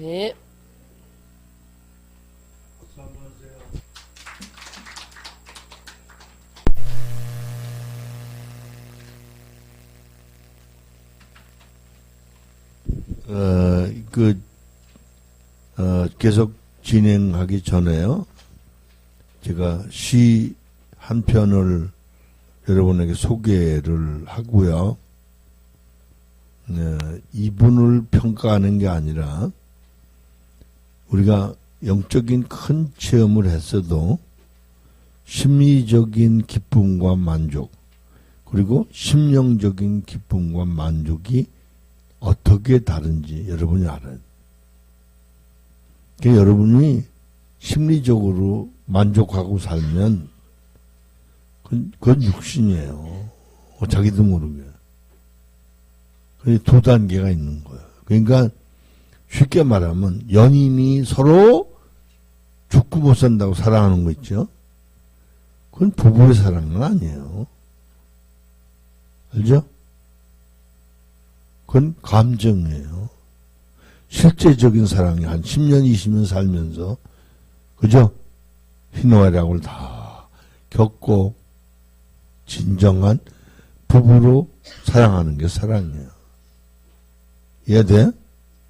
네. 박수 한번 하세요. 계속 진행하기 전에요. 제가 시 한 편을 여러분에게 소개를 하고요. 이분을 평가하는 게 아니라 우리가 영적인 큰 체험을 했어도 심리적인 기쁨과 만족 그리고 심령적인 기쁨과 만족이 어떻게 다른지 여러분이 알아요. 그러니까 여러분이 심리적으로 만족하고 살면 그건 육신이에요. 자기도 모르게. 두 단계가 있는 거예요. 그러니까 쉽게 말하면 연인이 서로 죽고 못 산다고 사랑하는 거 있죠? 그건 부부의 사랑은 아니에요. 알죠? 그건 감정이에요. 실제적인 사랑이 한 10년, 20년 살면서, 그죠? 희노애락을 다 겪고, 진정한 부부로 사랑하는 게 사랑이에요. 이해돼?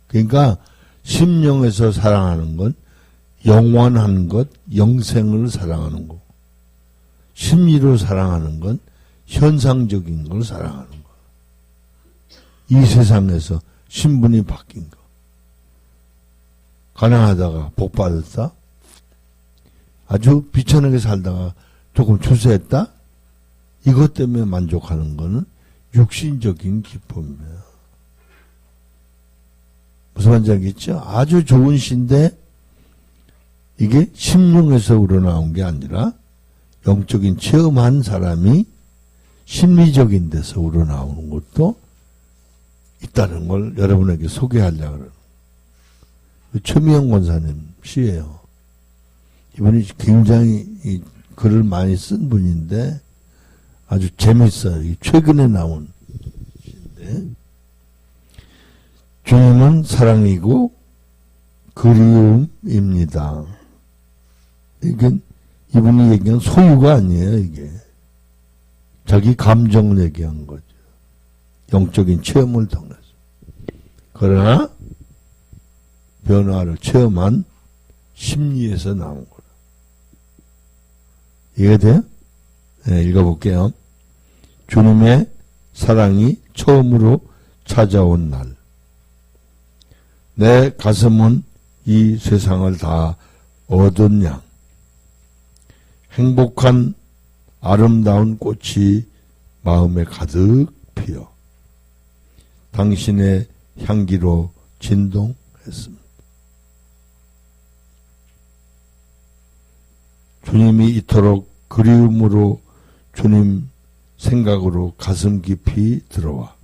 그러니까, 심령에서 사랑하는 건 영원한 것, 영생을 사랑하는 거고, 심리로 사랑하는 건 현상적인 걸 사랑하는 거예요. 이 세상에서 신분이 바뀐 거. 가난하다가 복 받았다? 아주 비천하게 살다가 조금 추세했다? 이것 때문에 만족하는 거는 육신적인 기쁨이에요. 무슨 말인지 알겠죠? 아주 좋은 시인데 이게 심령에서 우러나온 게 아니라 영적인 체험한 사람이 심리적인 데서 우러나오는 것도 있다는 걸 여러분에게 소개하려고 그래요. 최미영 권사님 시예요. 이분이 굉장히 이 글을 많이 쓴 분인데 아주 재밌어요. 최근에 나온 시인데 주님은 사랑이고 그리움입니다. 이게 이분이 얘기한 소유가 아니에요. 이게 자기 감정을 얘기한 거죠. 영적인 체험을 통해서. 그러나 변화를 체험한 심리에서 나온 거라. 이해돼요? 네, 읽어볼게요. 주님의 사랑이 처음으로 찾아온 날. 내 가슴은 이 세상을 다 얻은 양. 행복한 아름다운 꽃이 마음에 가득 피어 당신의 향기로 진동했습니다. 주님이 이토록 그리움으로 주님 생각으로 가슴 깊이 들어와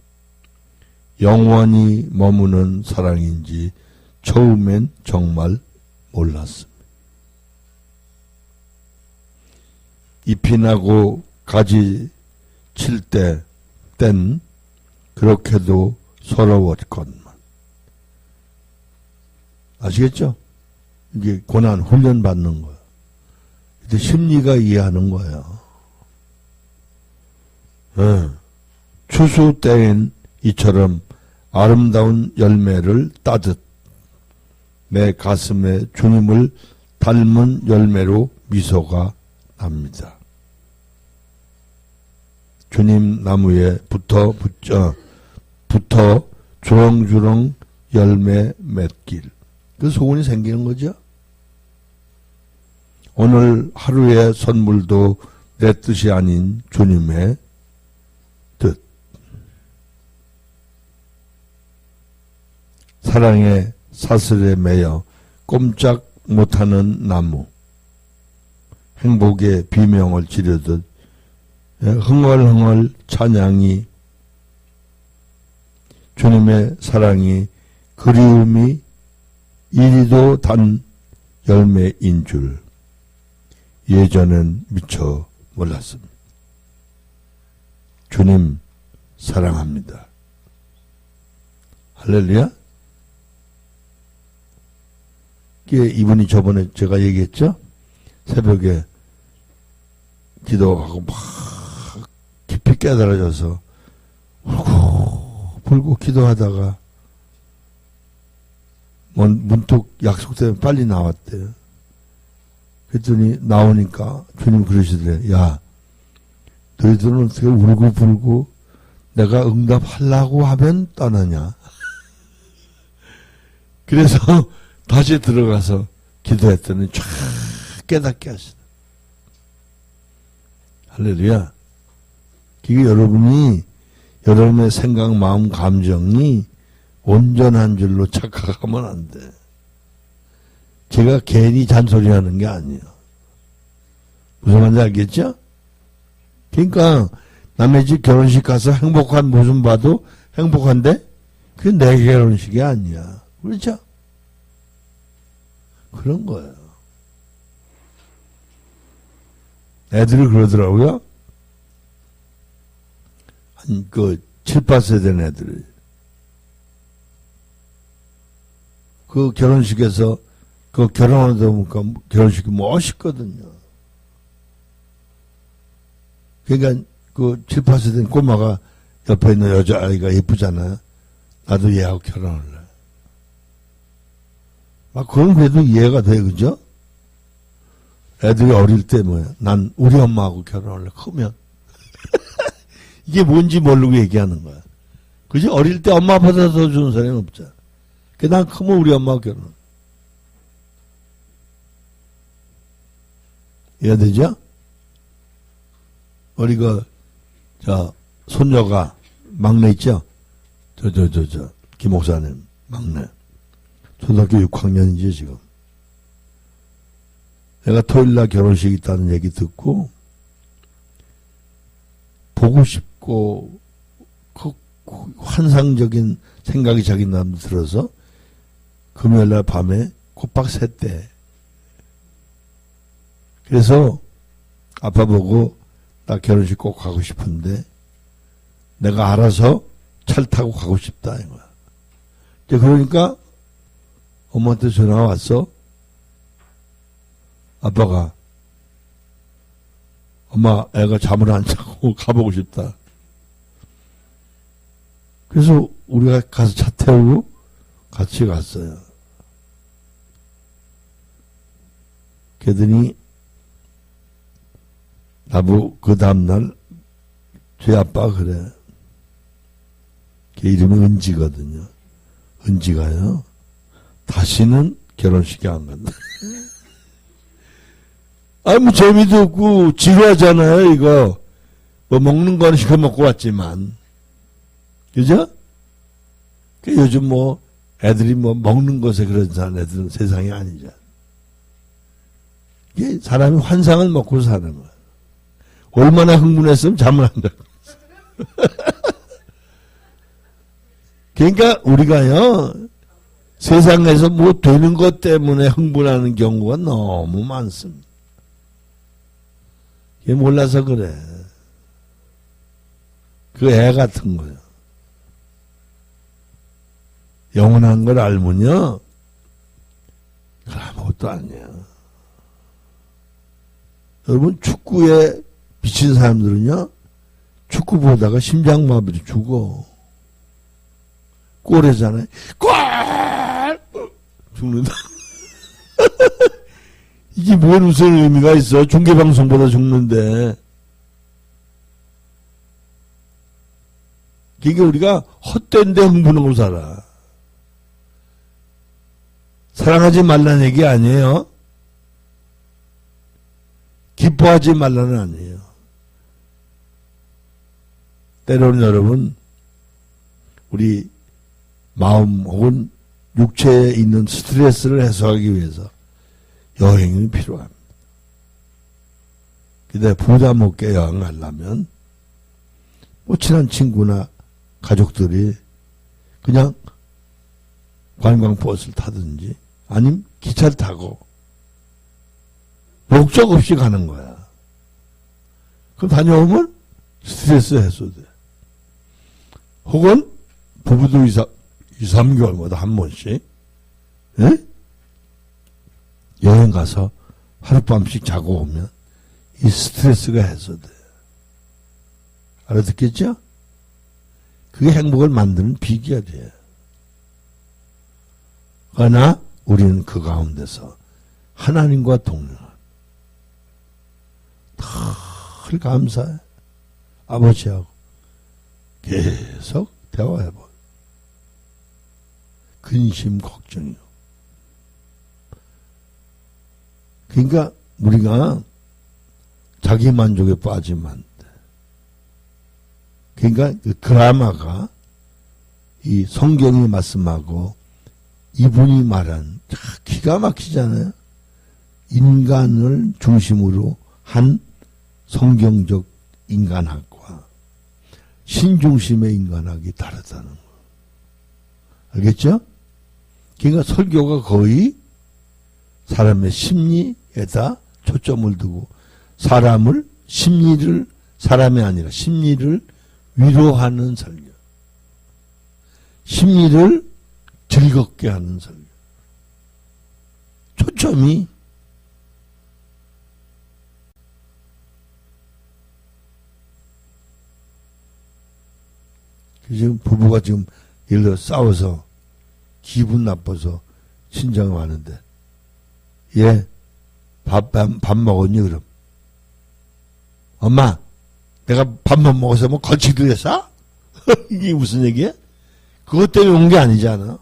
영원히 머무는 사랑인지 처음엔 정말 몰랐습니다. 잎이 나고 가지 칠 땐 그렇게도 서러웠건만. 아시겠죠? 이게 고난 훈련 받는 거예요. 이제 심리가 이해하는 거예요. 추수 때엔 이처럼 아름다운 열매를 따듯 내 가슴에 주님을 닮은 열매로 미소가 납니다. 주님 나무에 붙어 주렁주렁 열매 맺길. 그 소원이 생기는 거죠. 오늘 하루의 선물도 내 뜻이 아닌 주님의 뜻. 사랑의 사슬에 매여 꼼짝 못하는 나무. 행복의 비명을 지르듯 흥얼흥얼 찬양이 주님의 사랑이 그리움이 이리도 단 열매인 줄 예전엔 미처 몰랐습니다. 주님 사랑합니다. 할렐루야. 이분이 저번에 제가 얘기했죠? 새벽에 기도하고 막 깊이 깨달아져서 울고 불고 기도하다가 문득 약속 때문에 빨리 나왔대요. 그랬더니 나오니까 주님 그러시더래. 야, 너희들은 어떻게 울고 불고 내가 응답하려고 하면 떠나냐. 그래서 다시 들어가서 기도했더니 쫙 깨닫게 하시다. 할렐루야. 이게 여러분의 생각, 마음, 감정이 온전한 줄로 착각하면 안 돼. 제가 괜히 잔소리하는 게 아니에요. 무슨 말인지 알겠죠? 그러니까 남의 집 결혼식 가서 행복한 모습 봐도 행복한데 그게 내 결혼식이 아니야. 그렇죠? 그런 거예요. 애들이 그러더라고요. 한 7, 8세 된 애들이. 그 결혼식에서 결혼하다 보니까 결혼식이 멋있거든요. 그러니까 7, 8세 된 꼬마가 옆에 있는 여자아이가 예쁘잖아요. 나도 얘하고 결혼할래. 막 그건 그래도 이해가 돼, 그죠? 애들이 어릴 때 난 우리 엄마하고 결혼할래, 크면. 이게 뭔지 모르고 얘기하는 거야. 그지? 어릴 때 엄마 아빠보다 더 좋은 사람이 없잖아. 난 크면 우리 엄마하고 결혼. 이해되죠? 우리가, 손녀가, 막내 있죠? 김 목사님, 막내. 초등학교 6학년이지, 지금. 내가 토요일날 결혼식 있다는 얘기 듣고, 보고 싶고, 환상적인 생각이 자기 나름대로 들어서, 금요일날 밤에 콧박 샜대. 그래서, 아빠 보고, 나 결혼식 꼭 가고 싶은데, 내가 알아서 차를 타고 가고 싶다, 이거야. 그러니까, 엄마한테 전화가 왔어. 아빠가 엄마 애가 잠을 안 자고 가보고 싶다. 그래서 우리가 가서 차 태우고 같이 갔어요. 그러더니 나보고 그 다음날 제 아빠가 그래. 걔 이름이 은지거든요. 은지가요. 다시는 결혼식에 안 간다. 재미도 없고 지루하잖아요, 이거. 먹는 거는 시켜 먹고 왔지만. 그죠? 요즘 애들이 먹는 것에 그런 사람 애들은 세상이 아니죠. 이게 사람이 환상을 먹고 사는 거야. 얼마나 흥분했으면 잠을 안 자고. 그러니까 우리가요, 세상에서 되는 것 때문에 흥분하는 경우가 너무 많습니다. 이게 몰라서 그래. 그 애 같은 거요. 영원한 걸 알면요, 그건 아무것도 아니야. 여러분, 축구에 미친 사람들은요, 축구 보다가 심장마비로 죽어. 골이잖아요. 골! 죽는다. 이게 무슨 의미가 있어? 중계방송보다 죽는데. 그게 우리가 헛된 데 흥분하고 살아. 사랑하지 말라는 얘기 아니에요. 기뻐하지 말라는 아니에요. 때로는 여러분, 우리 마음 혹은 육체에 있는 스트레스를 해소하기 위해서 여행이 필요합니다. 근데 부담 없게 여행 가려면 친한 친구나 가족들이 그냥 관광버스를 타든지 아니면 기차를 타고 목적 없이 가는 거야. 그럼 다녀오면 스트레스 해소돼. 혹은 부부도 2, 3개월마다 한 번씩, 에? 여행 가서 하룻밤씩 자고 오면 이 스트레스가 해소돼요. 알아듣겠죠? 그게 행복을 만드는 비결이에요. 그러나 우리는 그 가운데서 하나님과 동행하는 늘 감사해. 아버지하고 계속 대화해봐. 근심 걱정이요. 그러니까 우리가 자기 만족에 빠지면 안 돼. 그러니까 그 드라마가 이 성경의 말씀하고 이분이 말한 기가 막히잖아요. 인간을 중심으로 한 성경적 인간학과 신중심의 인간학이 다르다는 거. 알겠죠? 그러니까 설교가 거의 사람의 심리에다 초점을 두고 사람을 심리를 사람이 아니라 심리를 위로하는 설교. 심리를 즐겁게 하는 설교. 초점이 지금 부부가 지금 예를 들어 싸워서 기분 나빠서 친정에 왔는데 얘 밥 먹었니 그럼? 엄마 내가 밥만 먹어서 뭐 걸치기도 했어? 이게 무슨 얘기야? 그것 때문에 온 게 아니잖아.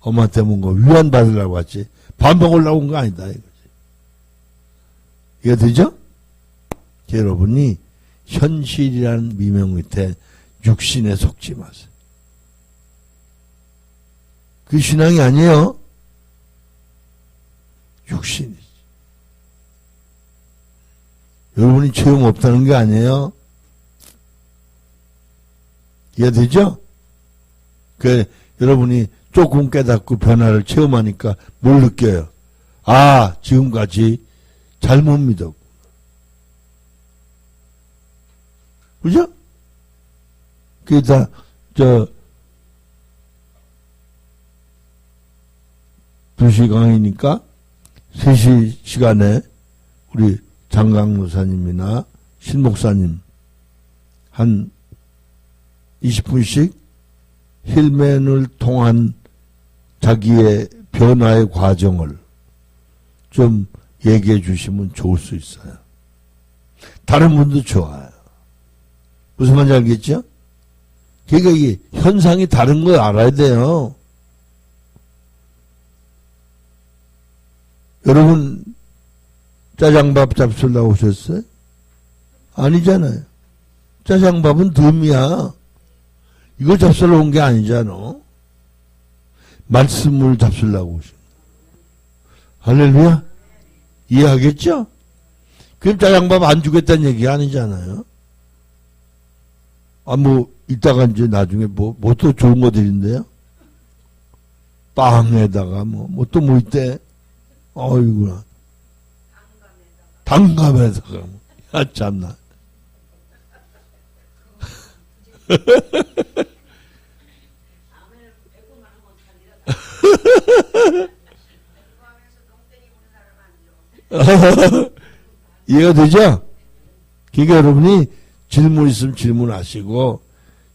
엄마한테 뭔가 위안 받으려고 왔지 밥 먹으려고 온 거 아니다 이거지. 이해되죠? 여러분이 현실이라는 미명 밑에 육신에 속지 마세요. 그 신앙이 아니에요. 육신이지. 여러분이 체험 없다는 게 아니에요. 이해되죠? 그 여러분이 조금 깨닫고 변화를 체험하니까 뭘 느껴요? 아, 지금까지 잘못 믿었고. 그죠? 그게 다, 2시 강의니까 3시 시간에 우리 장강무사님이나 신목사님 한 20분씩 힐맨을 통한 자기의 변화의 과정을 좀 얘기해 주시면 좋을 수 있어요. 다른 분도 좋아요. 무슨 말인지 알겠죠? 그러니까 이게 현상이 다른 걸 알아야 돼요. 여러분 짜장밥 잡수려고 오셨어요? 아니잖아요. 짜장밥은 덤이야. 이거 잡수러 온 게 아니잖아. 말씀을 잡수려고 오신. 할렐루야? 이해하겠죠? 그럼 짜장밥 안 주겠다는 얘기 아니잖아요. 아, 이따가 이제 나중에 뭐 또 좋은 거 드린대요? 빵에다가 또 뭐 있대? 어이구나. 단감에다가. 야, 참나. 이해가 되죠? 그러니까 여러분이 질문 있으면 질문하시고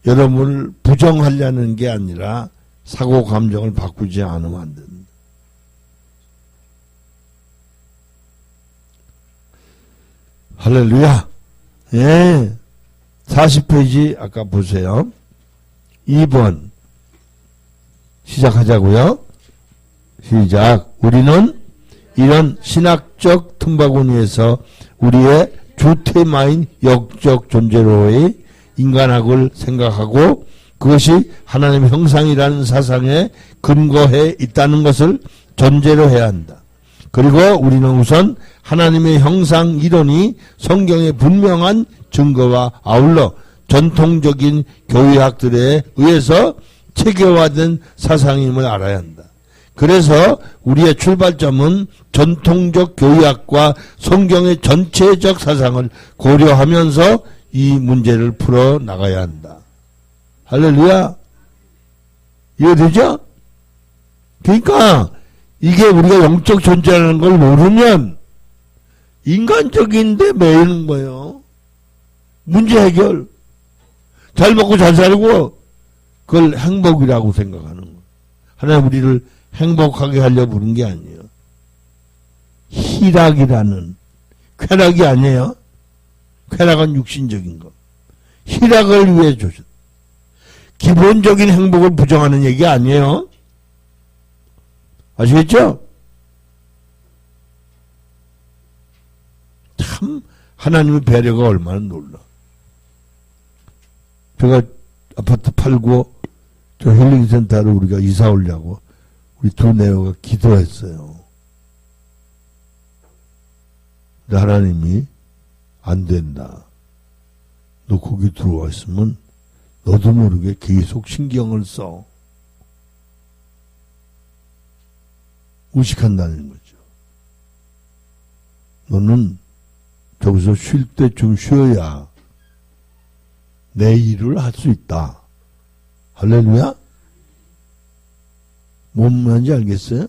여러분을 부정하려는 게 아니라 사고 감정을 바꾸지 않으면 안 됩니다. 할렐루야. 예. 40페이지 아까 보세요. 2번 시작하자고요. 시작. 우리는 이런 신학적 틈바구니에서 우리의 주테마인 영적 존재로의 인간학을 생각하고 그것이 하나님의 형상이라는 사상에 근거해 있다는 것을 전제로 해야 한다. 그리고 우리는 우선 하나님의 형상 이론이 성경의 분명한 증거와 아울러 전통적인 교회학들에 의해서 체계화된 사상임을 알아야 한다. 그래서 우리의 출발점은 전통적 교회학과 성경의 전체적 사상을 고려하면서 이 문제를 풀어 나가야 한다. 할렐루야. 이해되죠? 그러니까 이게 우리가 영적 존재라는 걸 모르면 인간적인데 매이는 거예요. 문제 해결. 잘 먹고 잘 살고 그걸 행복이라고 생각하는 거예요. 하나님 우리를 행복하게 하려고 부른 게 아니에요. 희락이라는, 쾌락이 아니에요. 쾌락은 육신적인 것. 희락을 위해 주셨. 기본적인 행복을 부정하는 얘기 아니에요. 아시겠죠? 참 하나님의 배려가 얼마나 놀라. 제가 아파트 팔고 저 힐링센터로 우리가 이사 오려고 우리 두 내외가 기도했어요. 근데 하나님이 안 된다. 너 거기 들어와 있으면 너도 모르게 계속 신경을 써. 의식한다는 거죠. 너는 저기서 쉴 때 좀 쉬어야 내 일을 할 수 있다. 할렐루야? 뭔 말인지 알겠어요?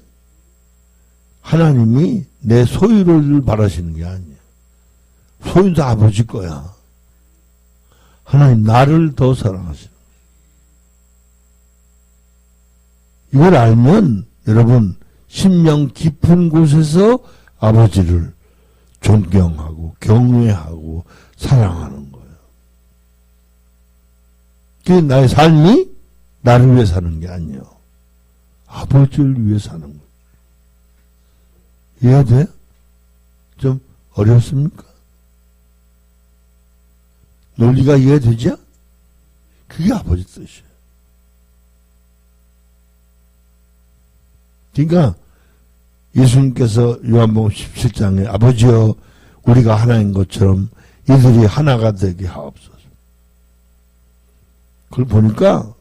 하나님이 내 소유를 바라시는 게 아니에요. 소유도 아버지 거야. 하나님 나를 더 사랑하시는 거예요. 이걸 알면 여러분 심령 깊은 곳에서 아버지를 존경하고 경외하고 사랑하는 거예요. 그게 나의 삶이 나를 위해 사는 게 아니에요. 아버지를 위해 사는 거예요. 이해돼? 좀 어렵습니까? 논리가 이해되죠? 그게 아버지 뜻이에요. 그러니까 예수님께서 요한복음 17장에 아버지여 우리가 하나인 것처럼 이들이 하나가 되게 하옵소서. 그걸 보니까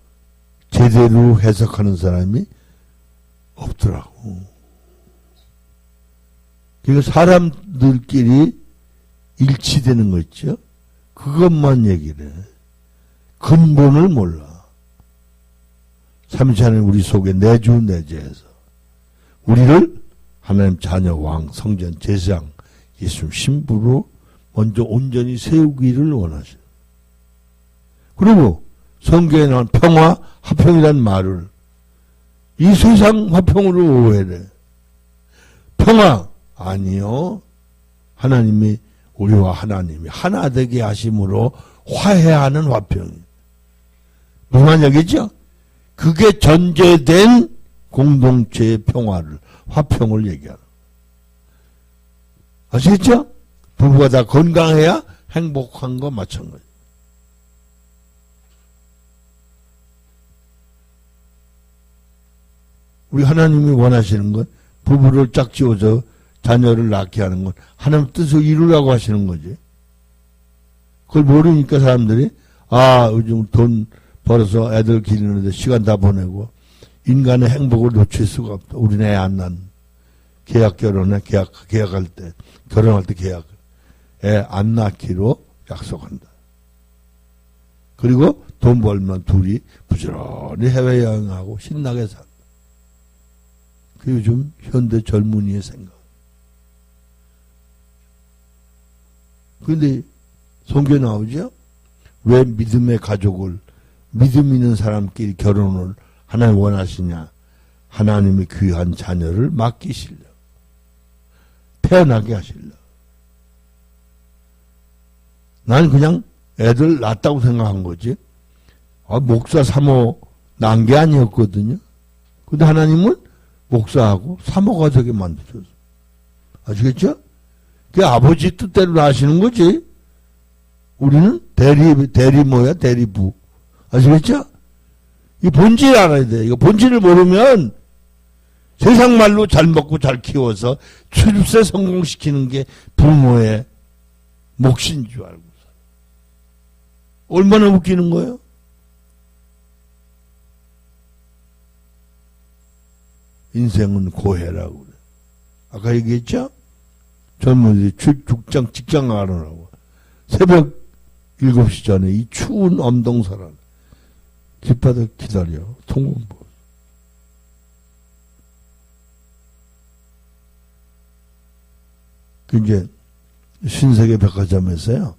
제대로 해석하는 사람이 없더라고. 그러니까 사람들끼리 일치되는 거 있죠? 그것만 얘기를 해. 근본을 몰라. 삼위하나님 우리 속에 내주내제해서 우리를 하나님 자녀 왕 성전 제사장 예수 신부로 먼저 온전히 세우기를 원하시는. 그리고 성경에 나온 평화 화평이란 말을 이 세상 화평으로 오해를 해. 평화 아니요. 하나님이 우리와 하나님이 하나 되게 하심으로 화해하는 화평이. 무슨 얘기죠? 그게 전제된 공동체의 평화를 화평을 얘기하는. 아시겠죠? 부부가 다 건강해야 행복한 거 마찬가지. 우리 하나님이 원하시는 건 부부를 짝지어서 자녀를 낳게 하는 건 하나님 뜻을 이루라고 하시는 거지. 그걸 모르니까 사람들이 요즘 돈 벌어서 애들 기르는데 시간 다 보내고 인간의 행복을 놓칠 수가 없다. 우리는 애 안 낳는. 계약 결혼해. 계약할 때 결혼할 때 계약. 애 안 낳기로 약속한다. 그리고 돈 벌면 둘이 부지런히 해외여행하고 신나게 산다. 그게 요즘 현대 젊은이의 생각. 그런데 성경에 나오죠? 왜 믿음의 가족을 믿음 있는 사람끼리 결혼을 하나님 원하시냐? 하나님의 귀한 자녀를 맡기시려. 태어나게 하시려. 난 그냥 애들 낳았다고 생각한 거지. 목사 사모 난 게 아니었거든요. 근데 하나님은 목사하고 사모가 되게 만드셨어. 아시겠죠? 그게 아버지 뜻대로 나시는 거지. 우리는 대리부. 아시겠죠? 이 본질 알아야 돼. 이거 본질을 모르면 세상 말로 잘 먹고 잘 키워서 출세 성공시키는 게 부모의 몫인 줄 알고 살아. 얼마나 웃기는 거예요? 인생은 고해라고 그래. 아까 얘기했죠? 젊은이들이 직장 가라고. 새벽 7시 전에 이 추운 엄동설안 길바닥 기다려. 통공부. 그 이제 신세계 백화점에서요.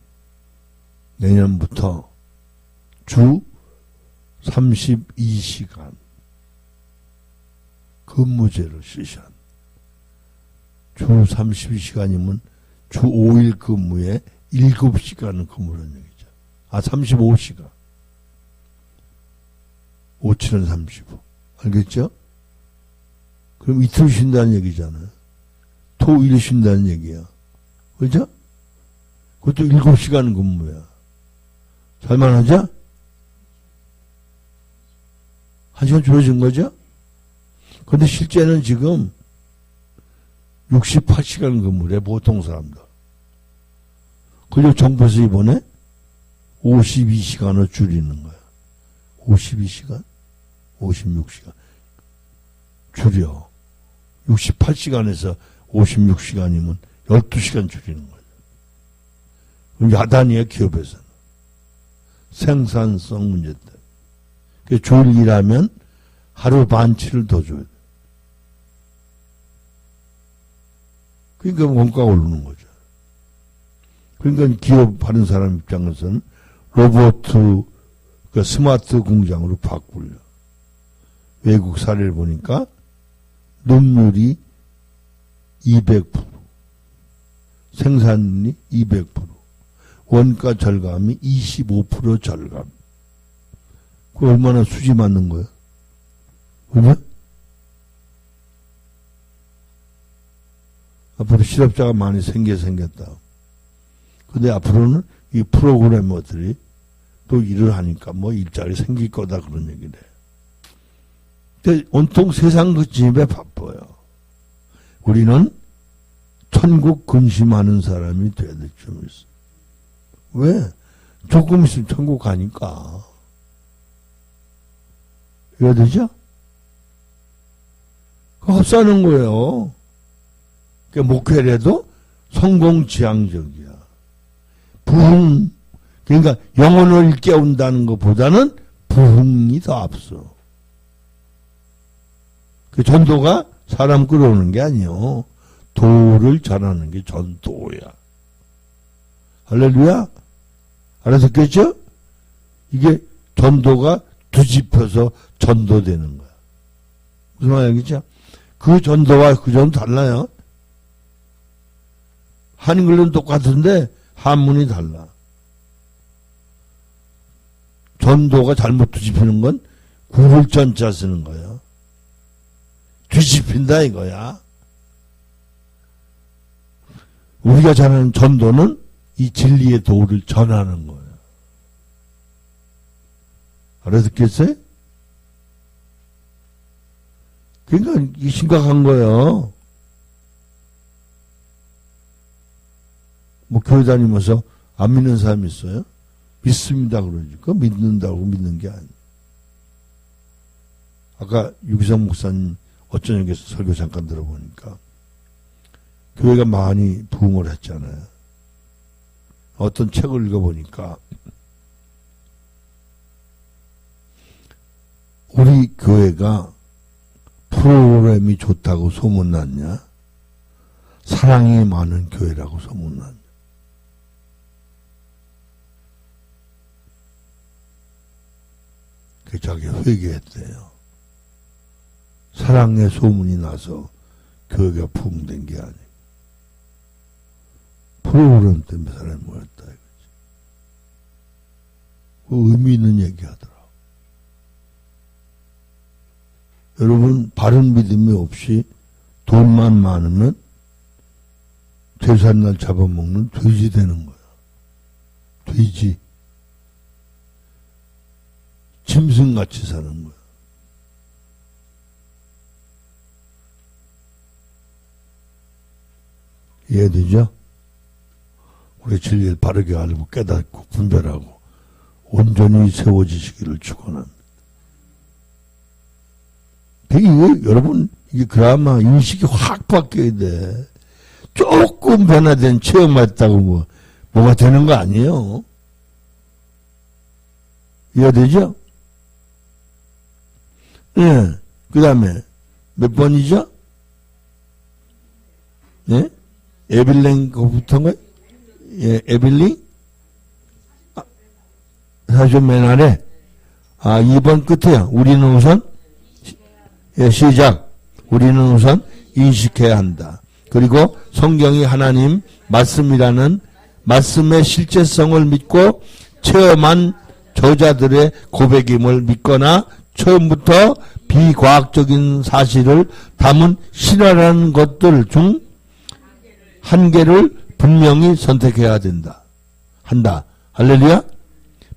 내년부터 주 32시간 근무제를 실시한. 주 32시간이면 주 5일 근무에 7시간은 근무라는 얘기죠. 35시간. 5, 7은 35. 알겠죠? 그럼 이틀 쉰다는 얘기잖아요. 토일 쉰다는 얘기야. 그죠? 그것도 7시간 근무야. 잘만하죠? 1시간 줄어진 거죠? 근데 실제는 지금 68시간 근무래, 보통 사람들. 그리고 정부에서 이번에 52시간을 줄이는 거야. 52시간? 56시간. 줄여. 68시간에서 56시간이면 12시간 줄이는 거죠. 그럼 야단이야, 기업에서는. 생산성 문제 때문에. 주일 일하면 하루 반치를 더 줘야 돼. 그러니까 원가가 오르는 거죠. 그러니까 기업 하는 사람 입장에서는 로봇, 그 스마트 공장으로 바꾸려. 외국 사례를 보니까 능률이 200%, 생산이 200%, 원가 절감이 25% 절감. 그 얼마나 수지 맞는 거예요? 그죠? 앞으로 실업자가 많이 생겼다. 근데 앞으로는 이 프로그래머들이 또 일을 하니까 뭐 일자리 생길 거다 그런 얘기를 해요. 근데 온통 세상 그 집에 바빠요. 우리는 천국 근심하는 사람이 돼야 될 줄 있어. 왜? 조금 있으면 천국 가니까. 이해가 되죠? 그거 헛사는 거예요. 그러니까 목회래도 성공지향적이야. 부흥, 그러니까 영혼을 깨운다는 것보다는 부흥이 더 앞서. 그 전도가 사람 끌어오는 게 아니요. 도를 전하는 게 전도야. 할렐루야? 알아듣겠죠? 이게 전도가 뒤집혀서 전도되는 거야. 무슨 말이겠죠? 그 전도와 그 전도 달라요. 한글은 똑같은데 한문이 달라. 전도가 잘못 뒤집히는 건 구글전자 쓰는 거야. 뒤집힌다 이거야. 우리가 잘하는 전도는 이 진리의 도를 전하는 거야. 알아듣겠어요? 그러니까 이게 심각한 거예요. 뭐 교회 다니면서 안 믿는 사람이 있어요? 믿습니다 그러지. 그거 믿는다고 믿는 게 아니에요. 아까 유기성 목사님 어쩌냐에서 설교 잠깐 들어보니까 교회가 많이 부흥을 했잖아요. 어떤 책을 읽어보니까 우리 교회가 프로그램이 좋다고 소문났냐? 사랑이 많은 교회라고 소문났냐? 그 자기 회개했대요. 사랑의 소문이 나서 교회가 부흥된 게 아니고 프로그램 때문에 사람이 모였다 이거지. 그 의미 있는 얘기 하더라. 여러분 바른 믿음이 없이 돈만 많으면 제삿날 잡아먹는 돼지 되는 거야. 돼지. 짐승같이 사는 거야. 이해되죠? 우리 진리를 바르게 알고 깨닫고 분별하고 온전히 세워지시기를 축원합니다. 이게 여러분 이게 그나마 인식이 확 바뀌어야 돼. 조금 변화된 체험했다고 뭐가 되는 거 아니에요. 이해되죠? 예. 그 다음에 몇 번이죠? 예? 에빌랭 거부터인가요? 예, 에빌링? 사실 맨 아래. 2번 끝에요. 우리는 우선, 예, 시작. 우리는 우선 인식해야 한다. 그리고 성경이 하나님 말씀이라는 말씀의 실제성을 믿고 체험한 저자들의 고백임을 믿거나 처음부터 비과학적인 사실을 담은 신화라는 것들 중 한 개를 분명히 선택해야 한다. 할렐루야?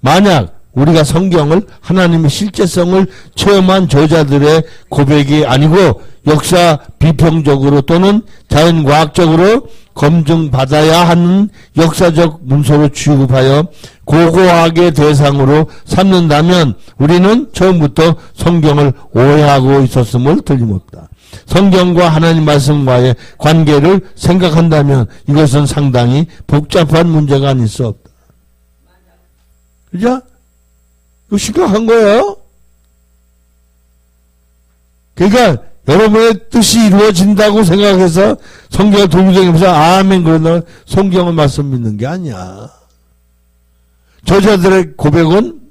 만약 우리가 성경을 하나님의 실제성을 체험한 저자들의 고백이 아니고 역사 비평적으로 또는 자연과학적으로 검증받아야 하는 역사적 문서로 취급하여 고고학의 대상으로 삼는다면 우리는 처음부터 성경을 오해하고 있었음을 틀림없다. 성경과 하나님 말씀과의 관계를 생각한다면 이것은 상당히 복잡한 문제가 아닐 수 없다. 그죠? 이거 심각한 거예요. 그러니까 여러분의 뜻이 이루어진다고 생각해서 성경을 돌리면서 아멘 그러다가 성경을 말씀 믿는 게 아니야. 저자들의 고백은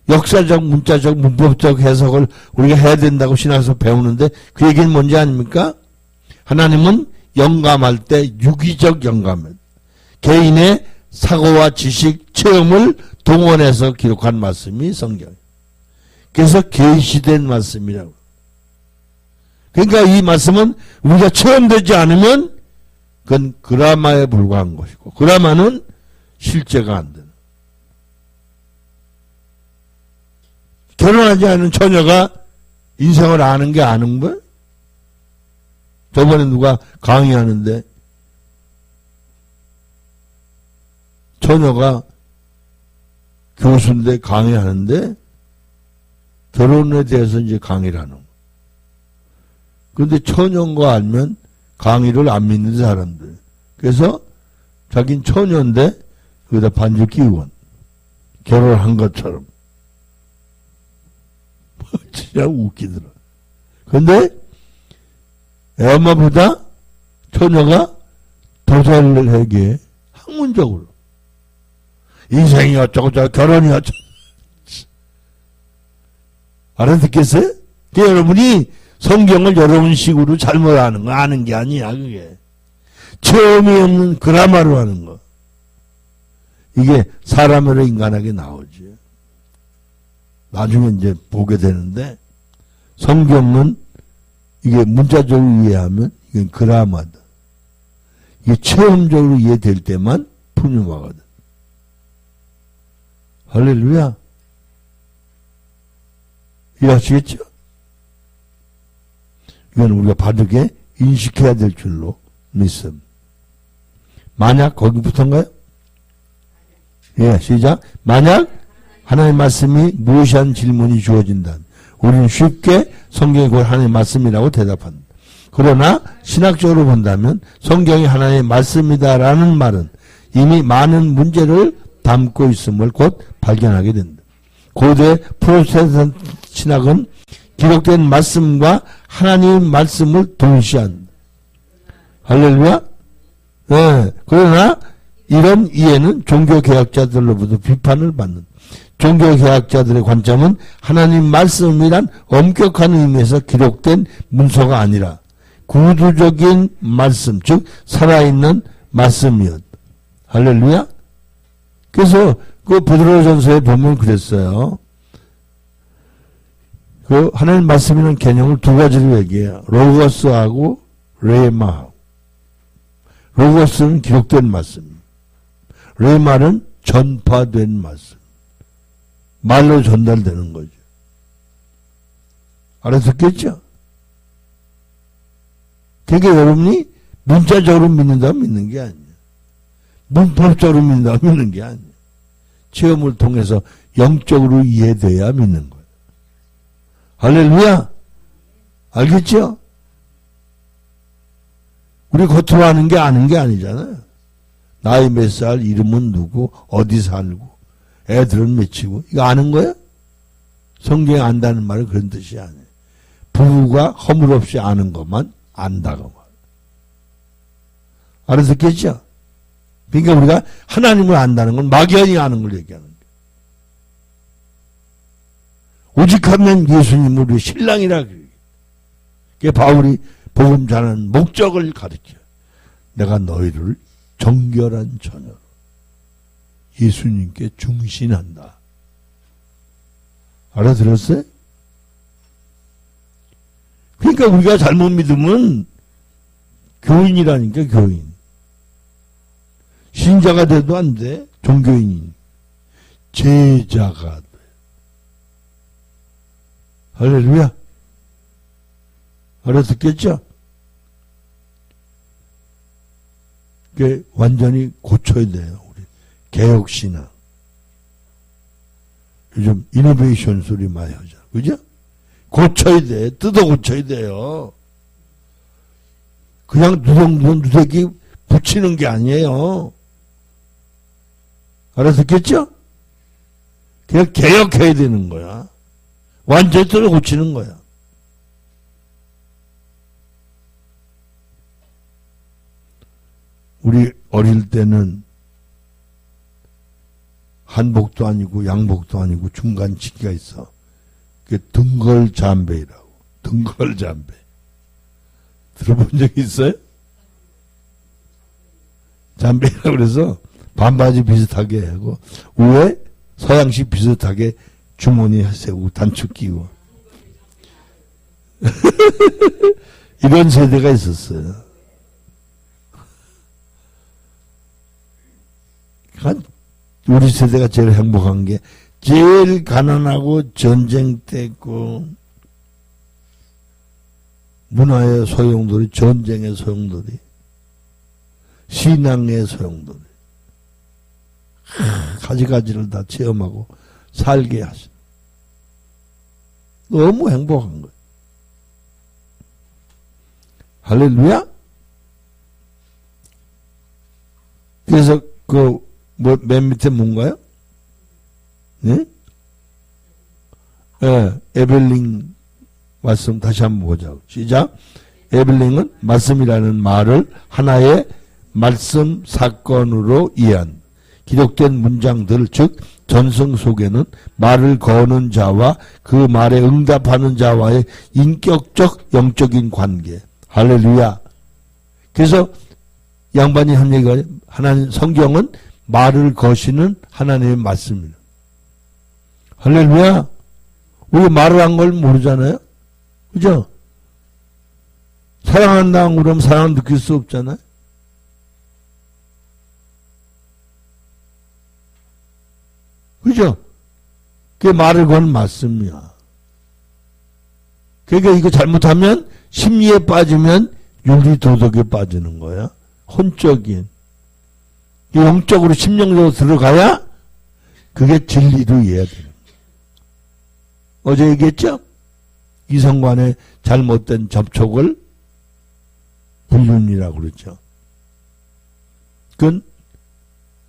역사적, 문자적, 문법적 해석을 우리가 해야 된다고 신학에서 배우는데 그 얘기는 뭔지 아닙니까? 하나님은 영감할 때 유기적 영감을 개인의 사고와 지식, 체험을 동원해서 기록한 말씀이 성경. 그래서 계시된 말씀이라고. 그러니까 이 말씀은 우리가 체험되지 않으면 그건 그라마에 불과한 것이고 그라마는 실제가 안 되는. 결혼하지 않은 처녀가 인생을 아는 게 아는 거야? 저번에 누가 강의하는데 처녀가 교수인데 강의하는데 결혼에 대해서 이제 강의를 하는 거야. 그런데 처녀인 거 알면 강의를 안 믿는 사람들. 그래서 자긴 처녀인데 거기다 반지 끼고 결혼한 것처럼. 진짜 웃기더라. 근데 애 엄마보다 처녀가 더 잘 얘기해. 학문적으로. 인생이 어쩌고저쩌고 결혼이 어쩌고. 알아듣겠어요? 여러분이 성경을 여러분 식으로 잘못 아는 거 아는 게 아니야 그게. 체험이 없는 그라마로 하는 거. 이게 사람으로 인간에게 나오지. 나중에 이제 보게 되는데 성경은 이게 문자적으로 이해하면 이게 그라마다. 이게 체험적으로 이해될 때만 푸뉴마거든. 할렐루야. 이해하시겠죠? 이건 우리가 바르게 인식해야 될 줄로 믿음. 만약 거기부터인가요? 예, 시작. 만약 하나님의 말씀이 무엇이한 질문이 주어진다. 우리는 쉽게 성경이 곧 하나님의 말씀이라고 대답한다. 그러나 신학적으로 본다면 성경이 하나님의 말씀이다라는 말은 이미 많은 문제를 담고 있음을 곧 발견하게 된다. 고대 프로테스탄트 신학은 기록된 말씀과 하나님의 말씀을 동시한다. 할렐루야? 네. 그러나 이런 이해는 종교개혁자들로부터 비판을 받는. 종교개혁자들의 관점은 하나님 말씀이란 엄격한 의미에서 기록된 문서가 아니라 구두적인 말씀, 즉 살아있는 말씀이었다. 할렐루야? 그래서 그 베드로전서에 보면 그랬어요. 그 하나님 말씀이라는 개념을 두 가지로 얘기해요. 로고스하고 레마하고. 로고스는 기록된 말씀. 레마는 전파된 말씀. 말로 전달되는 거죠. 알아듣겠죠? 그러니까 여러분이 문자적으로 믿는다면 믿는 게 아니에요. 문법적으로 믿는다면 믿는 게 아니에요. 체험을 통해서 영적으로 이해돼야 믿는 거예요. 할렐루야! 알겠죠? 우리 겉으로 아는 게 아는 게 아니잖아요. 나이 몇 살, 이름은 누구, 어디 살고, 애들은 몇이고, 이거 아는 거예요? 성경에 안다는 말은 그런 뜻이 아니에요. 부부가 허물없이 아는 것만 안다고 말. 알아듣겠죠? 그러니까 우리가 하나님을 안다는 건 막연히 아는 걸 얘기하는 거예요. 오직 하면 예수님을 우리 신랑이라 그래요. 그게 바울이 복음 전하는 목적을 가르쳐요. 내가 너희를 정결한 처녀로 예수님께 중신한다. 알아들었어요? 그러니까 우리가 잘못 믿으면 교인이라니까, 교인. 신자가 돼도 안 돼. 종교인이. 제자가 돼. 할렐루야. 알아듣겠죠? 그게 완전히 고쳐야 돼요. 우리 개혁신앙. 요즘 이노베이션 소리 많이 하죠. 그죠? 고쳐야 돼. 뜯어 고쳐야 돼요. 그냥 누더기 붙이는 게 아니에요. 알아듣겠죠? 그냥 개혁해야 되는 거야. 완전히 뜯어 고치는 거야. 우리 어릴 때는 한복도 아니고 양복도 아니고 중간치기가 있어. 그게 등걸잠배라고. 등걸잠배. 들어본 적 있어요? 잠배라고 그래서 반바지 비슷하게 하고 위에 서양식 비슷하게 주머니 세우고 단축 끼고 이런 세대가 있었어요. 우리 세대가 제일 행복한 게 제일 가난하고 전쟁 때고 문화의 소용돌이, 전쟁의 소용돌이, 신앙의 소용돌이 가지가지를 다 체험하고 살게 하시는 너무 행복한 거예요. 할렐루야. 그래서 맨 밑에 뭔가요? 네? 예, 에벨링 말씀 다시 한번 보자고. 시작. 에벨링은 말씀이라는 말을 하나의 말씀 사건으로 이해한 기록된 문장들, 즉 전성 속에는 말을 거는 자와 그 말에 응답하는 자와의 인격적 영적인 관계. 할렐루야. 그래서 양반이 한 얘기가 하나님 성경은 말을 거시는 하나님의 말씀입니다. 할렐루야. 우리 말을 한 걸 모르잖아요. 그죠? 사랑한다 그러면 사랑을 느낄 수 없잖아요. 그죠? 그게 말을 건 말씀이야. 그러니까 이거 잘못하면 심리에 빠지면 윤리 도덕에 빠지는 거야. 혼적인. 영적으로 심령적으로 들어가야 그게 진리로 이해해야 돼요. 어제 얘기했죠? 이성간의 잘못된 접촉을 불륜이라고 그랬죠. 그건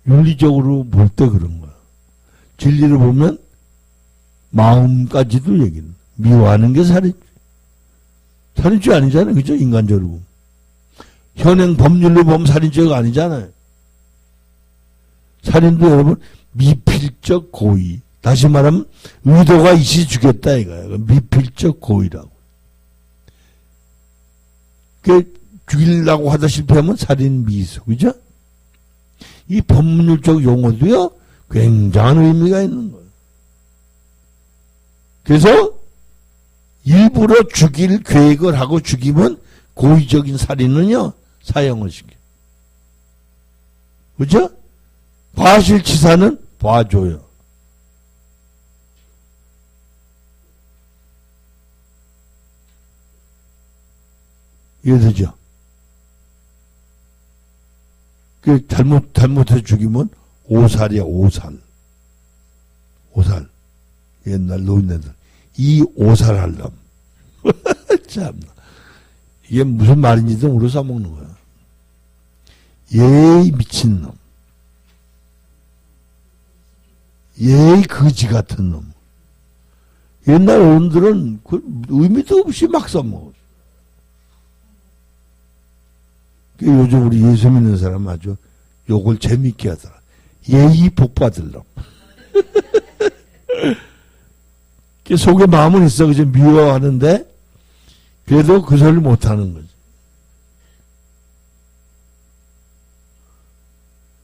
윤리적으로 볼 때 그런 거야. 진리를 보면 마음까지도 얘기는 미워하는 게 살인죄. 살인죄 아니잖아요. 그죠? 인간적으로. 현행 법률로 보면 살인죄가 아니잖아요. 살인도 여러분 미필적 고의. 다시 말하면 의도가 있이 죽였다 이거예요. 미필적 고의라고. 그 죽이려고 하다 실패하면 살인 미수. 그죠? 이 법률적 용어도요. 굉장한 의미가 있는 거예요. 그래서 일부러 죽일 계획을 하고 죽이면 고의적인 살인은요. 사형을 시켜. 그죠? 과실치사는 봐줘요. 이해되죠? 그 잘못해서 죽이면 오살이야, 오살. 오살. 옛날 노인네들. 이 오살할 놈. 참. 이게 무슨 말인지도 모르고 써먹는 거야. 예의 미친놈. 예의 거지 같은 놈. 옛날 어른들은 그 의미도 없이 막 써먹어. 요즘 우리 예수 믿는 사람 아주 요걸 재밌게 하더라. 예의 복 받으려고. 속에 마음은 있어. 그저 미워하는데, 그래도 그 소리를 못하는 거지.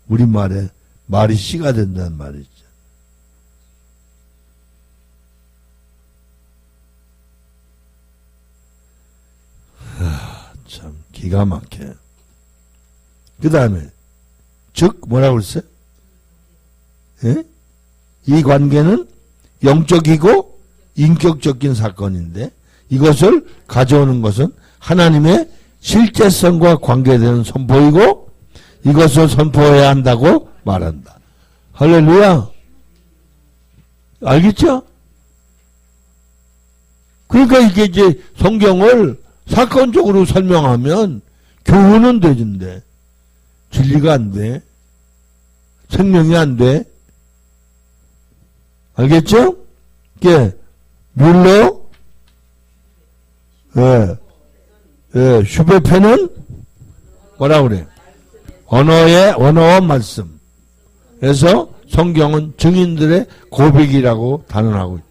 우리 말이 씨가 된다는 말이죠. 참, 기가 막혀요. 그 다음에, 즉, 뭐라고 그랬어요? 예? 이 관계는 영적이고 인격적인 사건인데, 이것을 가져오는 것은 하나님의 실제성과 관계되는 선포이고, 이것을 선포해야 한다고 말한다. 할렐루야. 알겠죠? 그러니까 이게 이제 성경을 사건적으로 설명하면 교훈은 되는데 진리가 안 돼. 생명이 안 돼. 알겠죠? 이게 뮬러 슈베페는 뭐라 그래? 언어와 말씀. 그래서 성경은 증인들의 고백이라고 단언하고 있다.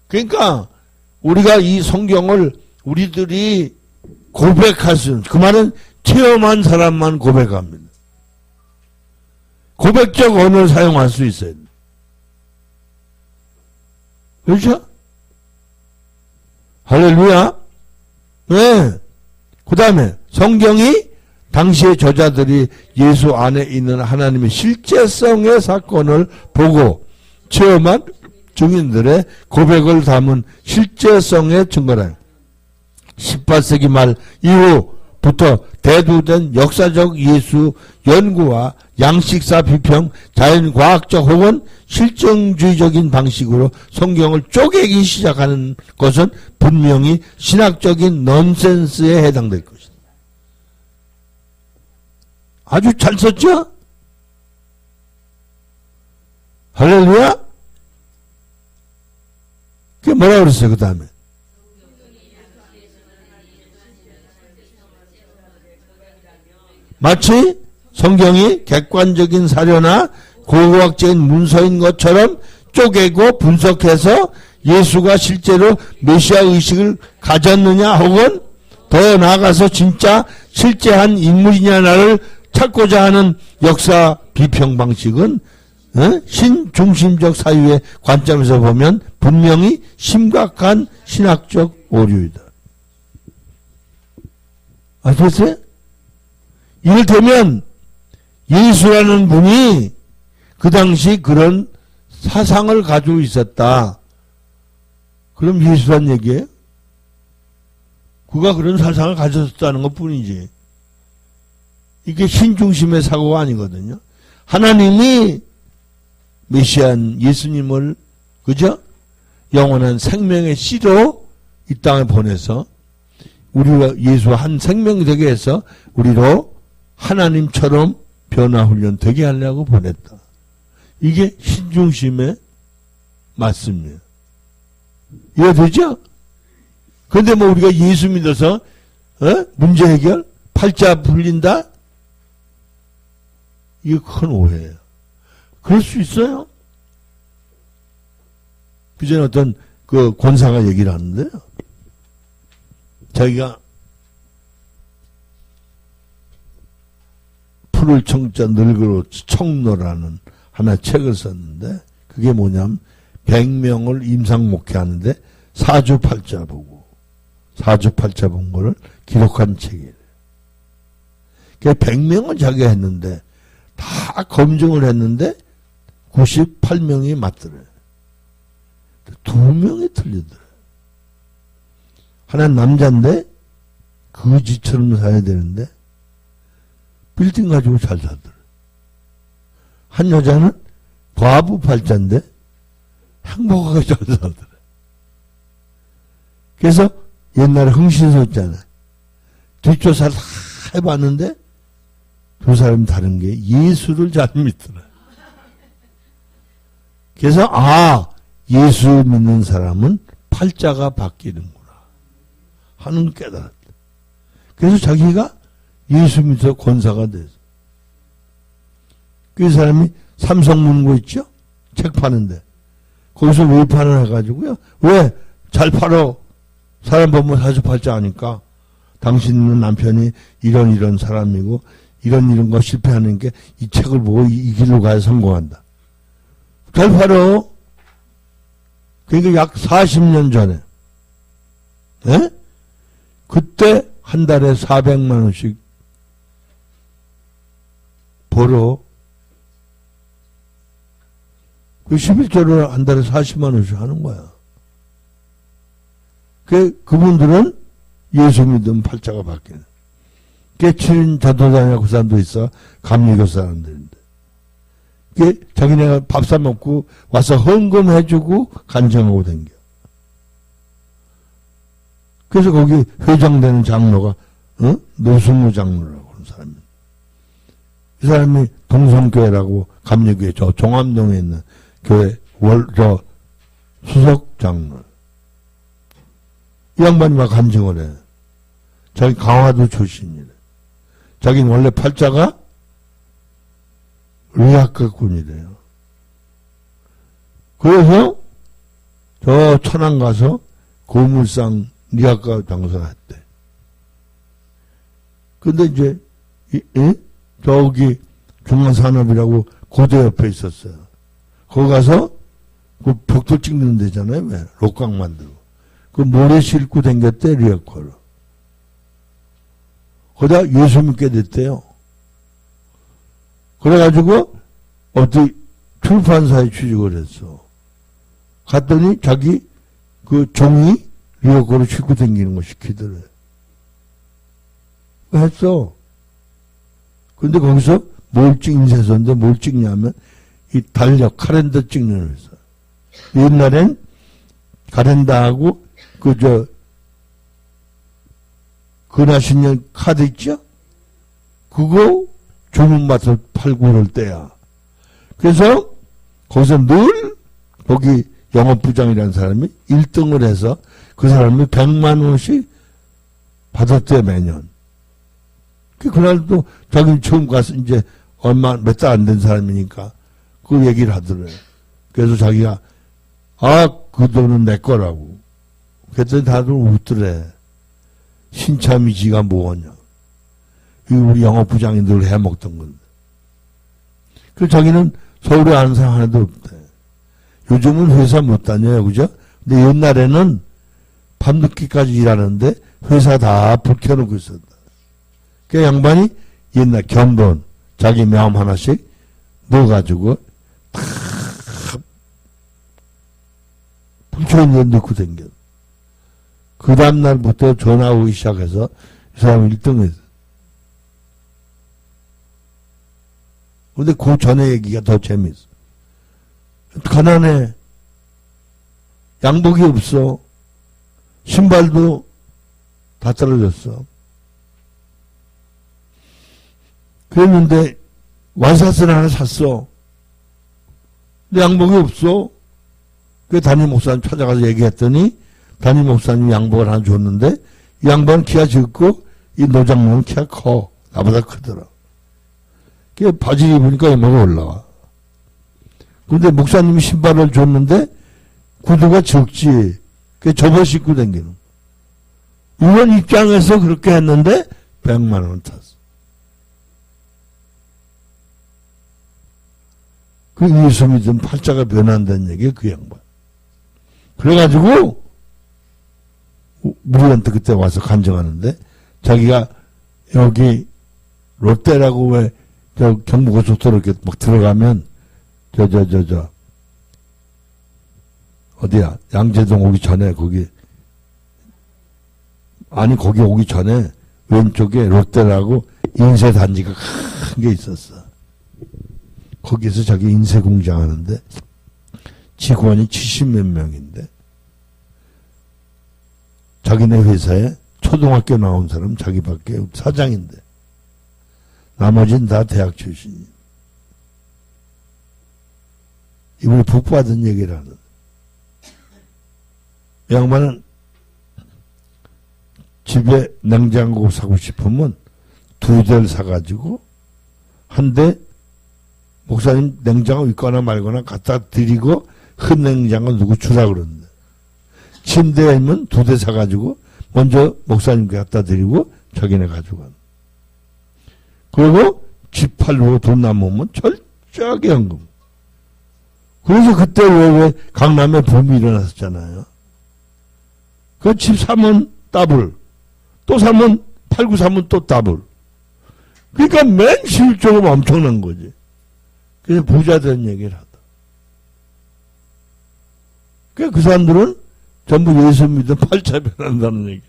그러니까 우리가 이 성경을 우리들이 고백할 수 있는, 그 말은 체험한 사람만 고백합니다. 고백적 언어를 사용할 수 있어야 돼. 그렇죠? 할렐루야. 네. 그 다음에 성경이 당시의 저자들이 예수 안에 있는 하나님의 실제성의 사건을 보고 체험한 증인들의 고백을 담은 실제성의 증거라. 18세기 말 이후부터 대두된 역사적 예수 연구와 양식사 비평, 자연과학적 혹은 실증주의적인 방식으로 성경을 쪼개기 시작하는 것은 분명히 신학적인 넌센스에 해당될 것이다. 아주 잘 썼죠? 할렐루야? 그게 뭐라 그랬어요, 그 다음에? 마치 성경이 객관적인 사료나 고고학적인 문서인 것처럼 쪼개고 분석해서 예수가 실제로 메시아 의식을 가졌느냐 혹은 더 나아가서 진짜 실제한 인물이냐를 찾고자 하는 역사 비평 방식은 신중심적 사유의 관점에서 보면 분명히 심각한 신학적 오류이다. 아시겠어요? 이를테면 예수라는 분이 그 당시 그런 사상을 가지고 있었다. 그럼 예수란 얘기예요? 그가 그런 사상을 가졌다는 것 뿐이지. 이게 신중심의 사고가 아니거든요. 하나님이 메시안 예수님을 그죠? 영원한 생명의 씨로 이 땅에 보내서 우리가 예수 한 생명이 되게 해서 우리로 하나님처럼 변화훈련 되게 하려고 보냈다. 이게 신중심의 말씀이에요. 이해되죠? 그런데 뭐 우리가 예수 믿어서 문제 해결? 팔자 풀린다? 이게 큰 오해예요. 그럴 수 있어요. 그 전에 어떤 그 권사가 얘기를 하는데요. 자기가 푸를 청자 늙으로 청로라는 하나 책을 썼는데 그게 뭐냐면 100명을 임상 목회하는데 사주팔자 보고 사주팔자 본 거를 기록한 책이에요. 그 100명을 자기가 했는데 다 검증을 했는데 98명이 맞더래요. 2명이 틀리더래요. 하나는 남자인데 거지처럼 살아야 되는데 빌딩 가지고 잘 살더래요. 한 여자는 과부 팔자인데 행복하게 잘 살더래요. 그래서 옛날에 흥신소 있잖아요. 뒷조사를 다 해봤는데 두 사람이 다른 게 예수를 잘 믿더라. 그래서 예수 믿는 사람은 팔자가 바뀌는구나 하는 걸 깨달았다. 그래서 자기가 예수 믿어 권사가 돼서. 그 사람이 삼성문고 있죠? 책 파는데. 거기서 외판을 해가지고요. 왜? 잘 팔어. 사람 보면 사주팔자 하니까. 당신은 남편이 이런 사람이고, 이런 거 실패하는 게 이 책을 보고 이 길로 가야 성공한다. 잘 팔어. 그러니까 약 40년 전에. 예? 그때 한 달에 400만 원씩 벌어. 그 11조를 한 달에 40만 원씩 하는 거야. 그분들은 예수 믿으면 팔자가 바뀌는. 깨치는 전도사냐 그 사람도 있어. 감리교 사람들인데. 자기네가 밥 사 먹고 와서 헌금해주고 간증하고 댕겨. 그래서 거기 회장되는 장로가 노승우 장로라고 하는 사람입니다. 이 사람이 동성교회라고 감리교회 저 종암동에 있는 교회 수석 장로. 이 양반이 막 간증을 해. 자기 강화도 출신이래. 자기는 원래 팔자가 의학과군이래요. 그래서 저 천안 가서 고물상 의학과 장사를 했대. 근데 이제 저기 중앙산업이라고 고대 옆에 있었어요. 거기 가서 그 벽돌 찍는 데잖아요. 왜? 록강 만들고. 그 모래 싣고 댕겼대, 리어커로. 거기다 예수 믿게 됐대요. 그래가지고, 어디 출판사에 취직을 했어. 갔더니 자기 그 종이 리어커로 싣고 댕기는 거 시키더래. 했어. 근데 거기서 뭘 찍는 회사인데 뭘 찍냐면, 이 달력, 카렌더 찍는 회사. 옛날엔 카렌더하고 근하신년 카드 있죠? 그거 주문받아서 팔고 그럴 때야. 그래서 거기서 늘 거기 영업부장이라는 사람이 1등을 해서 그 사람이 100만 원씩 받았대, 매년. 그날도 자기 처음 가서 이제 얼마, 몇 달 안 된 사람이니까 그 얘기를 하더래요. 그래서 자기가, 그 돈은 내 거라고. 그랬더니 다들 웃더래. 신참이 지가 뭐하냐. 이거 우리 영업부장이 늘 해먹던 건데. 그래서 자기는 서울에 아는 사람 하나도 없대. 요즘은 회사 못 다녀요, 그죠? 근데 옛날에는 밤늦게까지 일하는데 회사 다 불 켜놓고 있었다. 그 양반이 옛날 견돈, 자기 명 하나씩 넣어가지고 다 불켜있는 데 넣고 댕겨. 그 다음날부터 전화 오기 시작해서 이 사람 1등했어. 근데 그 전에 얘기가 더 재밌어. 가난해. 양복이 없어. 신발도 다 떨어졌어. 그랬는데 완사스를 하나 샀어. 근데 양복이 없어. 그 담임 목사님 찾아가서 얘기했더니 담임 목사님 양복을 하나 줬는데 이 양반은 키가 적고 이 노장님은 키가 커. 나보다 크더라. 그 바지 입으니까 이마가 올라와. 근데 목사님이 신발을 줬는데 구두가 적지. 그 접어 신고 다니는. 이런 입장에서 그렇게 했는데 100만 원 탔어. 그 예수 믿음 팔자가 변한다는 얘기예요, 그 양반. 그래가지고 우리한테 그때 와서 간증하는데 자기가 여기 롯데라고 왜 저 경부고속도로 이렇게 막 들어가면 어디야 양재동 오기 전에 거기 아니 거기 오기 전에 왼쪽에 롯데라고 인쇄 단지가 큰 게 있었어. 거기서 자기 인쇄 공장 하는데 직원이 70몇 명인데 자기네 회사에 초등학교 나온 사람 자기밖에 사장인데 나머지는 다 대학 출신이. 이번에 복 받은 얘기를 하는. 이 양반은 집에 냉장고 사고 싶으면 2대를 사가지고 한 대 목사님 냉장고 있거나 말거나 갖다 드리고 큰 냉장고 누구 주라 그러는데 침대에는 2대 사가지고 먼저 목사님께 갖다 드리고 자기네 가지고 그리고 집 팔고 돈 남으면 철저하게 현금. 그래서 그때 왜 강남에 붐이 일어났었잖아요. 그 집 사면 더블, 또 사면 팔고 사면 또 더블. 그러니까 맨 실적으로 엄청난 거지. 그래서 부자 된 얘기를 하다. 그러니까 그 사람들은 전부 예수 믿어 팔자 변한다는 얘기.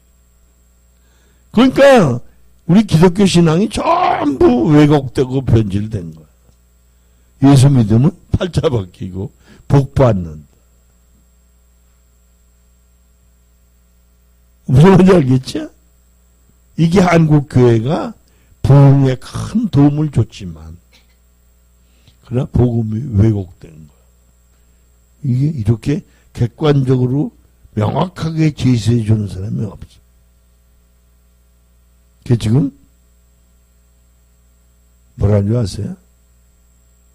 그러니까 우리 기독교 신앙이 전부 왜곡되고 변질된 거야. 예수 믿으면 팔자 바뀌고 복 받는다. 무슨 말인지 알겠지? 이게 한국 교회가 부흥에 큰 도움을 줬지만 그러나 복음이 왜곡된 거야. 이게 이렇게 객관적으로 명확하게 제시해 주는 사람이 없어. 그게 지금 뭐라는 줄 아세요?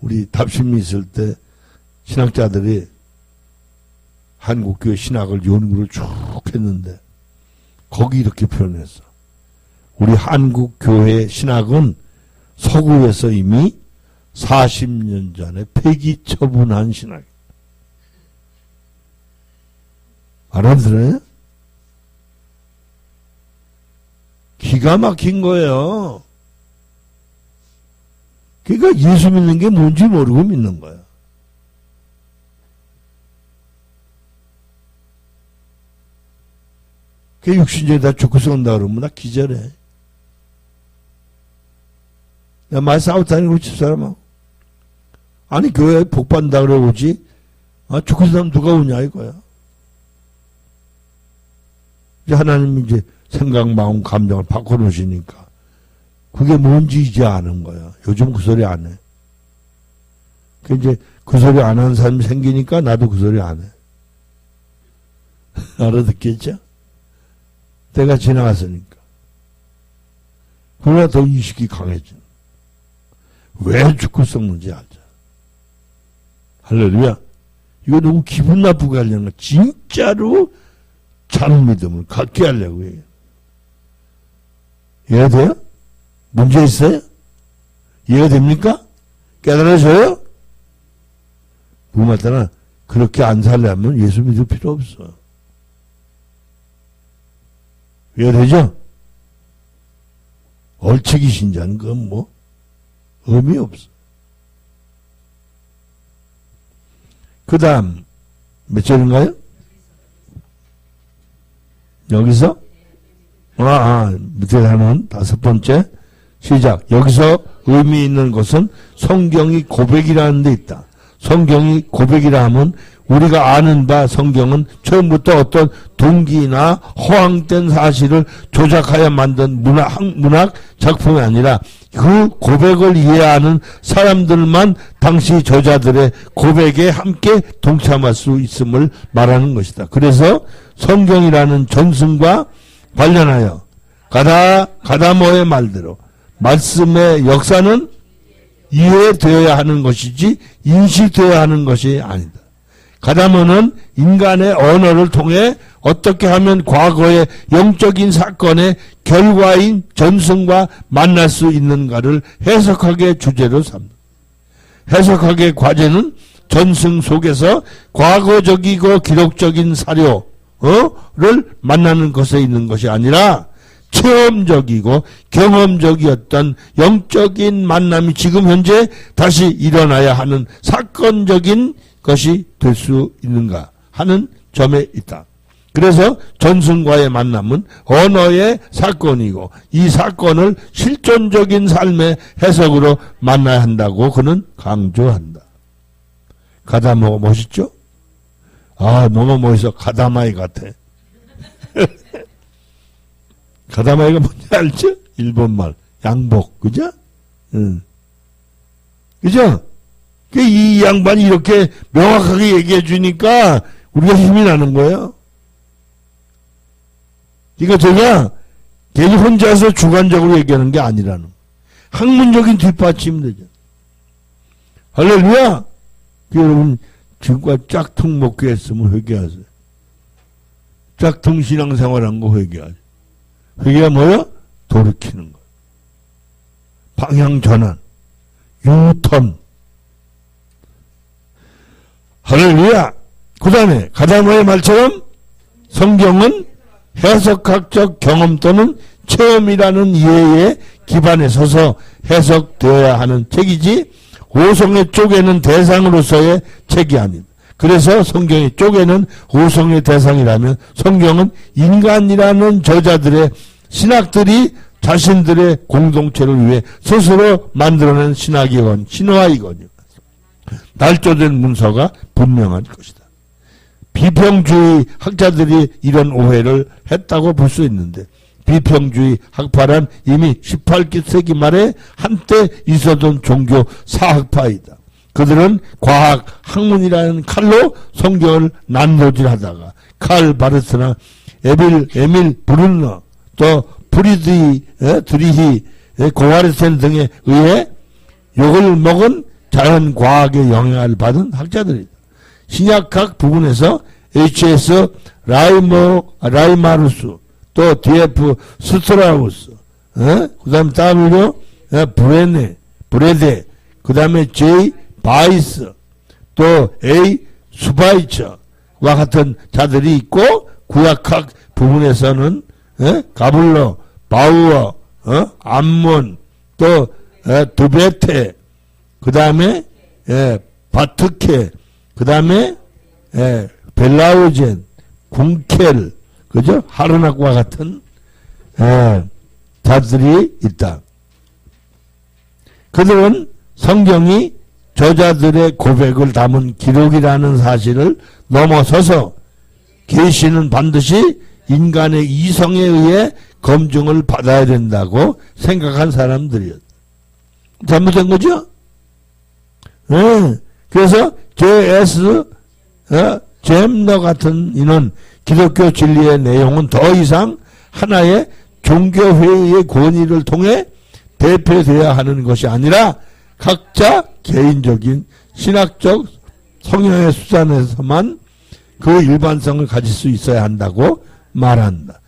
우리 답심이 있을 때 신학자들이 한국교회 신학을 연구를 쭉 했는데 거기 이렇게 표현했어. 우리 한국교회 신학은 서구에서 이미 40년 전에 폐기 처분한 신학. 알아들어요? 기가 막힌 거예요. 그러니까 예수 믿는 게 뭔지 모르고 믿는 거야. 그 육신적으로 다 죽고 쏜다 그러면 나 기절해. 야, 많이 싸웠다니고 집사람하고. 아니 교회에 복받는다 그래 오지. 아, 죽고 사람 누가 오냐 이거야. 이제 하나님이 이제 생각, 마음, 감정을 바꿔놓으시니까 그게 뭔지 이제 아는 거야. 요즘 그 소리 안 해. 그 이제 그 소리 안 하는 사람이 생기니까 나도 그 소리 안 해. 알아듣겠죠? 때가 지나갔으니까. 그러나 더 인식이 강해져. 왜 죽고 썩는지 알자. 할렐루야. 이거 너무 기분 나쁘게 하려는 거야. 진짜로 참 믿음을 갖게 하려고 해요. 이해가 돼요? 문제 있어요? 이해가 됩니까? 깨달아져요? 누구마다나 그렇게 안 살려면 예수 믿을 필요 없어. 이해되죠? 얼치기 신자는 그건 뭐 의미 없어. 그 다음 몇 절인가요? 여기서 밑에 하는 5번째 시작. 여기서 의미 있는 것은 성경이 고백이라는 데 있다. 성경이 고백이라 하면 우리가 아는 바 성경은 처음부터 어떤 동기나 허황된 사실을 조작하여 만든 문학 작품이 아니라 그 고백을 이해하는 사람들만 당시 저자들의 고백에 함께 동참할 수 있음을 말하는 것이다. 그래서 성경이라는 전승과 관련하여 가다모의 말대로 말씀의 역사는 이해되어야 하는 것이지 인식되어야 하는 것이 아니다. 가다모는 인간의 언어를 통해 어떻게 하면 과거의 영적인 사건의 결과인 전승과 만날 수 있는가를 해석하게 주제로 삼는다. 해석학의 과제는 전승 속에서 과거적이고 기록적인 사료를 만나는 것에 있는 것이 아니라 체험적이고 경험적이었던 영적인 만남이 지금 현재 다시 일어나야 하는 사건적인 것이 될 수 있는가 하는 점에 있다. 그래서 전승과의 만남은 언어의 사건이고 이 사건을 실존적인 삶의 해석으로 만나야 한다고 그는 강조한다. 가다모가 멋있죠? 아, 너무 멋있어. 가다마이 같아. 가다마이가 뭔지 알죠? 일본말. 양복. 그죠? 응. 그죠? 이 양반이 이렇게 명확하게 얘기해 주니까 우리가 힘이 나는 거예요. 그러니까 제가 괜히 혼자서 주관적으로 얘기하는 게 아니라는 거예요. 학문적인 뒷받침이 되죠. 할렐루야! 여러분, 지금까지 짝퉁 목회했으면 회개하세요. 짝퉁 신앙생활한 거 회개하세요. 회개가 뭐야? 돌이키는 거. 방향 전환. 유턴. 할렐루야! 그 다음에 가다마의 말처럼 성경은 해석학적 경험 또는 체험이라는 이해에 기반에 서서 해석되어야 하는 책이지 오성의 쪼개는 대상으로서의 책이 아니다. 그래서 성경의 쪼개는 오성의 대상이라면 성경은 인간이라는 저자들의 신학들이 자신들의 공동체를 위해 스스로 만들어낸 신학이건 신화이거든요. 날조된 문서가 분명한 것이다. 비평주의 학자들이 이런 오해를 했다고 볼 수 있는데 비평주의 학파란 이미 18세기 말에 한때 있었던 종교 사학파이다. 그들은 과학, 학문이라는 칼로 성경을 난도질하다가 칼 바르트나 에밀 브룬너 또 드리히 고아르센 등에 의해 욕을 먹은 자연과학의 영향을 받은 학자들이다. 신약학 부분에서 H.S. 라이마루스 또 D.F. 스트라우스 그 다음에 W. 브레데 그 다음에 J. 바이스 또 A. 수바이처와 같은 자들이 있고 구약학 부분에서는 가블러, 바우어, 암몬 또 두베테 그 다음에 바트케 그 다음에 벨라우젠, 궁켈, 그죠? 하르낙과 같은 자들이 있다. 그들은 성경이 저자들의 고백을 담은 기록이라는 사실을 넘어서서 계시는 반드시 인간의 이성에 의해 검증을 받아야 된다고 생각한 사람들이었다. 잘못된 거죠? 그래서 J.S. 잼너 같은 이는 기독교 진리의 내용은 더 이상 하나의 종교회의의 권위를 통해 대표되어야 하는 것이 아니라 각자 개인적인 신학적 성향의 수단에서만 그 일반성을 가질 수 있어야 한다고 말한다.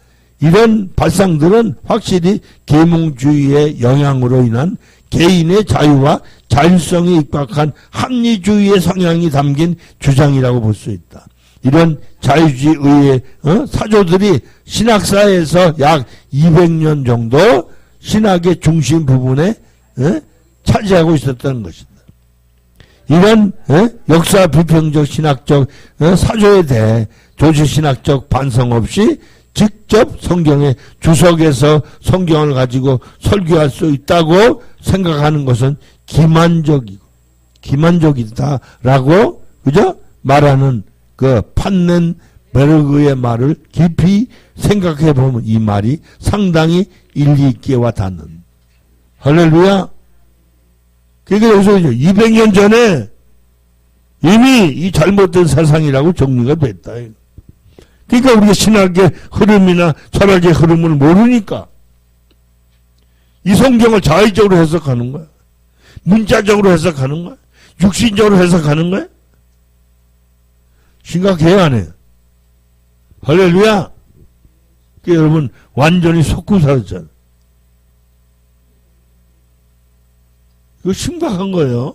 이런 발상들은 확실히 계몽주의의 영향으로 인한 개인의 자유와 자율성이 입각한 합리주의의 성향이 담긴 주장이라고 볼 수 있다. 이런 자유주의의 사조들이 신학사에서 약 200년 정도 신학의 중심 부분에 차지하고 있었다는 것이다. 이런 역사 비평적 신학적 사조에 대해 조직신학적 반성 없이 직접 성경의 주석에서 성경을 가지고 설교할 수 있다고 생각하는 것은 기만적이다라고 그죠? 말하는 그 판넨 베르그의 말을 깊이 생각해 보면 이 말이 상당히 일리 있게 와닿는. 할렐루야. 그러니까 여기서 200년 전에 이미 이 잘못된 사상이라고 정리가 됐다. 그러니까 우리가 신학의 흐름이나 철학의 흐름을 모르니까 이 성경을 자의적으로 해석하는 거야. 문자적으로 해석하는 거야. 육신적으로 해석하는 거야. 심각해야 안 해. 할렐루야. 그러니까 여러분 완전히 속고 살았잖아. 이거 심각한 거예요.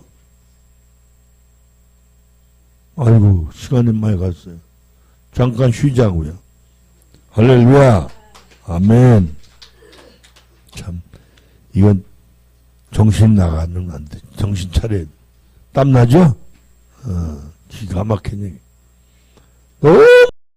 아이고 시간이 많이 갔어요. 잠깐 쉬자고요. 할렐루야. 아멘. 참 이건 정신 나가면 안 돼. 정신 차려야 돼. 땀나죠? 기가 막히네.